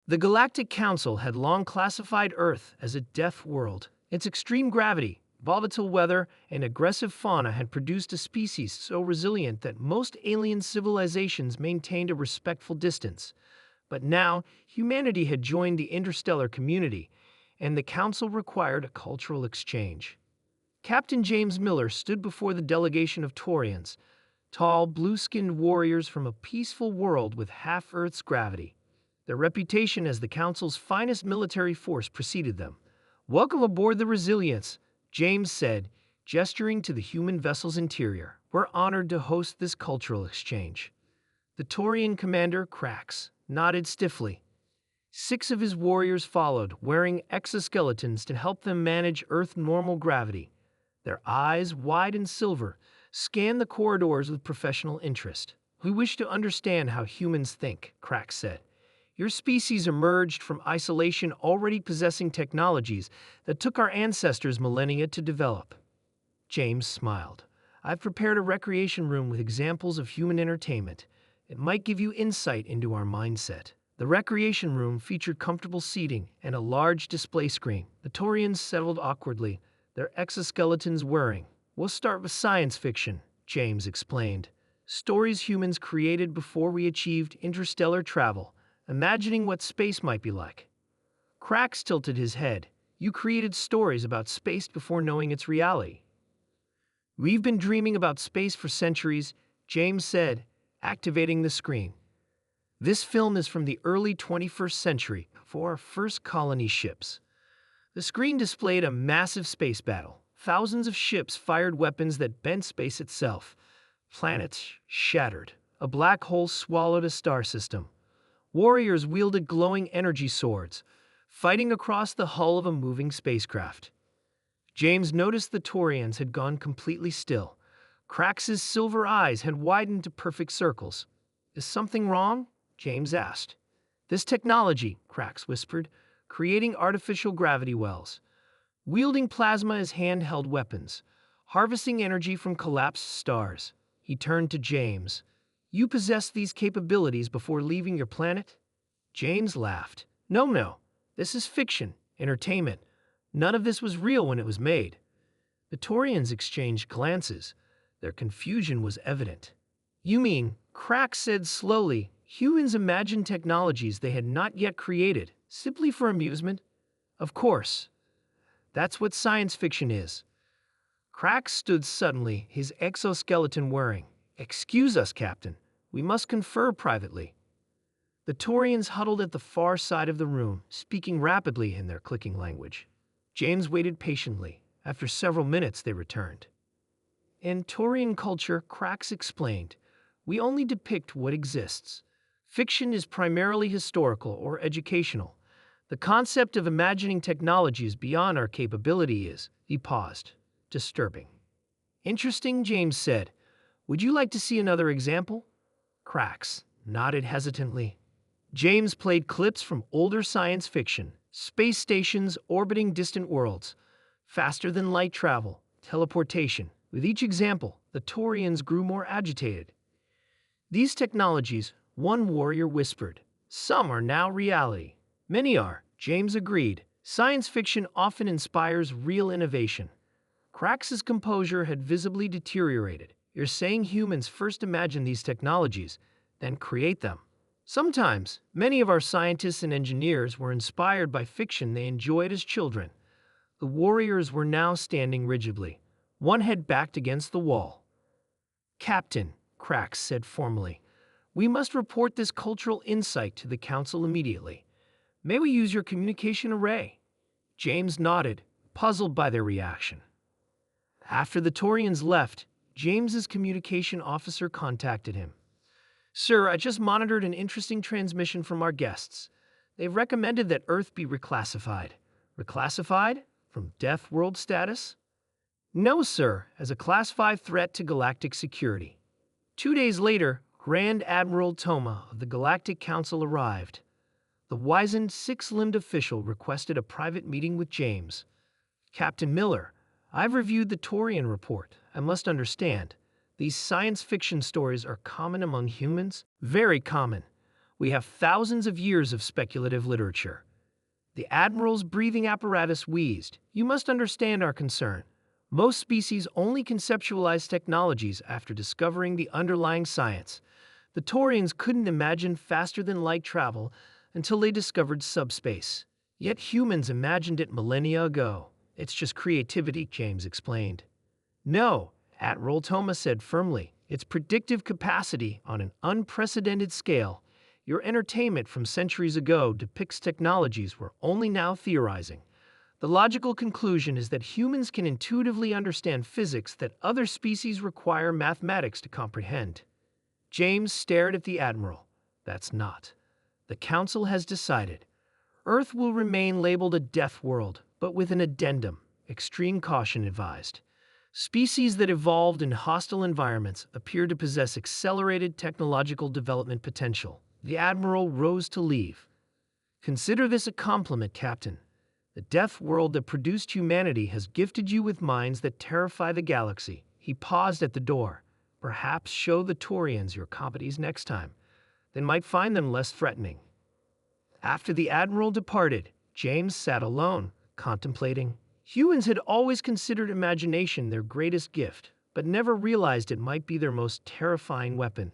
The Galactic Council had long classified Earth as a death world. Its extreme gravity, volatile weather, and aggressive fauna had produced a species so resilient that most alien civilizations maintained a respectful distance. But now, humanity had joined the interstellar community, and the Council required a cultural exchange. Captain James Miller stood before the delegation of Taurians, tall, blue-skinned warriors from a peaceful world with half Earth's gravity. Their reputation as the Council's finest military force preceded them. "Welcome aboard the Resilience," James said, gesturing to the human vessel's interior. "We're honored to host this cultural exchange." The Taurian commander, Krax, nodded stiffly. 6 of his warriors followed, wearing exoskeletons to help them manage Earth normal gravity. Their eyes, wide and silver, scanned the corridors with professional interest. "We wish to understand how humans think," Krax said. "Your species emerged from isolation, already possessing technologies that took our ancestors millennia to develop." James smiled. "I've prepared a recreation room with examples of human entertainment. It might give you insight into our mindset." The recreation room featured comfortable seating and a large display screen. The Taurians settled awkwardly, their exoskeletons whirring. "We'll start with science fiction," James explained. "Stories humans created before we achieved interstellar travel, imagining what space might be like." Krax tilted his head. "You created stories about space before knowing its reality." "We've been dreaming about space for centuries," James said, activating the screen. "This film is from the early 21st century, before our first colony ships." The screen displayed a massive space battle. Thousands of ships fired weapons that bent space itself. Planets shattered. A black hole swallowed a star system. Warriors wielded glowing energy swords, fighting across the hull of a moving spacecraft. James noticed the Taurians had gone completely still. Krax's silver eyes had widened to perfect circles. "Is something wrong?" James asked. "This technology," Krax whispered, "creating artificial gravity wells, wielding plasma as handheld weapons, harvesting energy from collapsed stars." He turned to James. "You possessed these capabilities before leaving your planet?" James laughed. No. This is fiction, entertainment. None of this was real when it was made." The Taurians exchanged glances. Their confusion was evident. "You mean," Krax said slowly, "humans imagined technologies they had not yet created, simply for amusement?" "Of course. That's what science fiction is." Krax stood suddenly, his exoskeleton whirring. "Excuse us, Captain. We must confer privately." The Taurians huddled at the far side of the room, speaking rapidly in their clicking language. James waited patiently. After several minutes, they returned. "In Taurian culture," Krax explained, "we only depict what exists. Fiction is primarily historical or educational. The concept of imagining technologies beyond our capability is," he paused, "disturbing." "Interesting," James said. "Would you like to see another example?" Krax nodded hesitantly. James played clips from older science fiction, space stations orbiting distant worlds, faster than light travel, teleportation. With each example, the Taurians grew more agitated. "These technologies," one warrior whispered, "some are now reality." "Many are," James agreed. "Science fiction often inspires real innovation." Krax's composure had visibly deteriorated. "You're saying humans first imagined these technologies, then create them?" "Sometimes. Many of our scientists and engineers were inspired by fiction they enjoyed as children." The warriors were now standing rigidly, one head backed against the wall. "Captain," Krax said formally, "we must report this cultural insight to the Council immediately. May we use your communication array?" James nodded, puzzled by their reaction. After the Taurians left, James's communication officer contacted him. "Sir, I just monitored an interesting transmission from our guests. They've recommended that Earth be reclassified." "Reclassified? From Death World status?" "No, sir, as a Class 5 threat to galactic security." 2 days later, Grand Admiral Toma of the Galactic Council arrived. The wizened, 6-limbed official requested a private meeting with James. "Captain Miller, I've reviewed the Taurian report. I must understand. These science fiction stories are common among humans?" "Very common. We have thousands of years of speculative literature. The Admiral's breathing apparatus wheezed. You must understand our concern. Most species only conceptualize technologies after discovering the underlying science. The Taurians couldn't imagine faster-than-light travel until they discovered subspace. Yet humans imagined it millennia ago. It's just creativity, James explained. No, Admiral Thomas said firmly. It's predictive capacity on an unprecedented scale. Your entertainment from centuries ago depicts technologies we're only now theorizing. The logical conclusion is that humans can intuitively understand physics that other species require mathematics to comprehend. James stared at the Admiral. That's not. The Council has decided. Earth will remain labeled a death world, but with an addendum. Extreme caution advised. Species that evolved in hostile environments appear to possess accelerated technological development potential. The Admiral rose to leave. Consider this a compliment, Captain. The death world that produced humanity has gifted you with minds that terrify the galaxy. He paused at the door. Perhaps show the Taurians your competencies next time. They might find them less threatening. After the Admiral departed, James sat alone, contemplating. Humans had always considered imagination their greatest gift, but never realized it might be their most terrifying weapon.